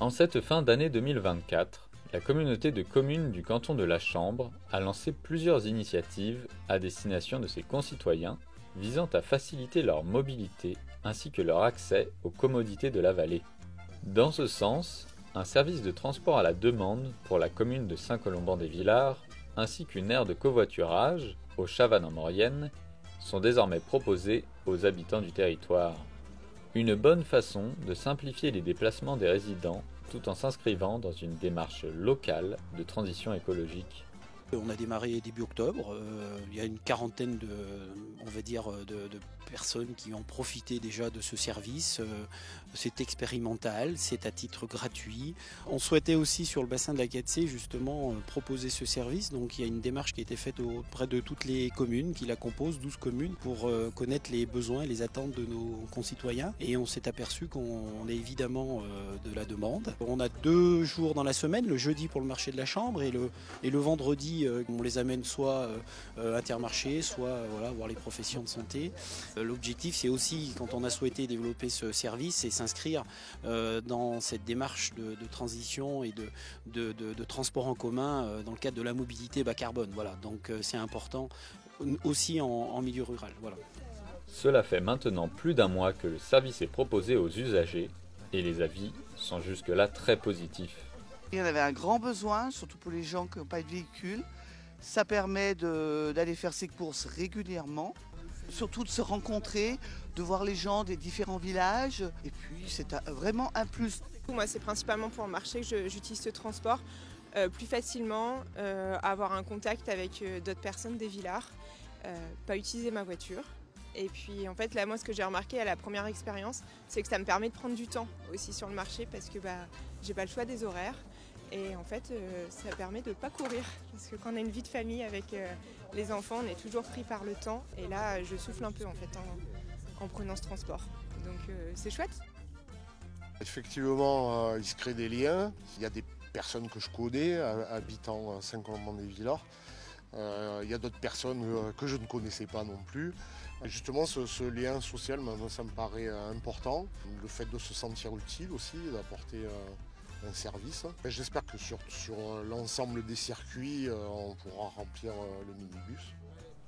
En cette fin d'année 2024, la communauté de communes du canton de la Chambre a lancé plusieurs initiatives à destination de ses concitoyens visant à faciliter leur mobilité ainsi que leur accès aux commodités de la vallée. Dans ce sens, un service de transport à la demande pour la commune de Saint-Colomban-des-Villards ainsi qu'une aire de covoiturage aux Chavannes-en-Maurienne sont désormais proposés aux habitants du territoire. Une bonne façon de simplifier les déplacements des résidents tout en s'inscrivant dans une démarche locale de transition écologique. On a démarré début octobre, il y a une quarantaine de personnes qui ont profité déjà de ce service. C'est expérimental, c'est à titre gratuit. On souhaitait aussi sur le bassin de la 4C justement proposer ce service. Donc il y a une démarche qui a été faite auprès de toutes les communes qui la composent, 12 communes, pour connaître les besoins et les attentes de nos concitoyens. Et on s'est aperçu qu'on est évidemment de la demande. On a 2 jours dans la semaine, le jeudi pour le marché de la Chambre et le vendredi on les amène soit Intermarché, soit voir les professions de santé. L'objectif c'est aussi, quand on a souhaité développer ce service, c'est s'inscrire dans cette démarche de transition et de transport en commun dans le cadre de la mobilité bas carbone. Voilà. Donc c'est important aussi en milieu rural. Voilà. Cela fait maintenant plus d'un mois que le service est proposé aux usagers et les avis sont jusque-là très positifs. Il y en avait un grand besoin, surtout pour les gens qui n'ont pas de véhicule. Ça permet d'aller faire ses courses régulièrement, surtout de se rencontrer, de voir les gens des différents villages. Et puis c'est vraiment un plus. Moi c'est principalement pour le marché que j'utilise ce transport. Plus facilement, avoir un contact avec d'autres personnes des villards, pas utiliser ma voiture. Et puis en fait là moi ce que j'ai remarqué à la première expérience, c'est que ça me permet de prendre du temps aussi sur le marché parce que j'ai pas le choix des horaires. Et en fait, ça permet de ne pas courir. Parce que quand on a une vie de famille avec les enfants, on est toujours pris par le temps. Et là, je souffle un peu en fait en prenant ce transport. Donc c'est chouette. Effectivement, il se crée des liens. Il y a des personnes que je connais, habitant Saint-Colomban-des-Villards. Il y a d'autres personnes que je ne connaissais pas non plus. Et justement, ce lien social, ça me paraît important. Le fait de se sentir utile aussi, d'apporter un service. J'espère que sur l'ensemble des circuits, on pourra remplir le minibus.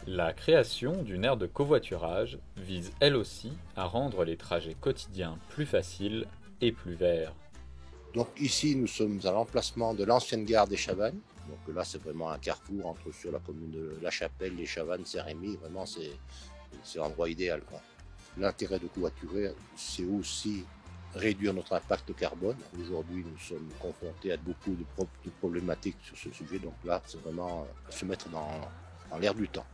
La création d'une aire de covoiturage vise elle aussi à rendre les trajets quotidiens plus faciles et plus verts. Donc ici, nous sommes à l'emplacement de l'ancienne gare des Chavannes. Donc là, c'est vraiment un carrefour entre sur la commune de La Chapelle, les Chavannes, Saint-Rémy. Vraiment, c'est l'endroit idéal. L'intérêt de covoiturer, c'est aussi réduire notre impact carbone. Aujourd'hui, nous sommes confrontés à beaucoup de problématiques sur ce sujet. Donc là, c'est vraiment se mettre dans l'air du temps.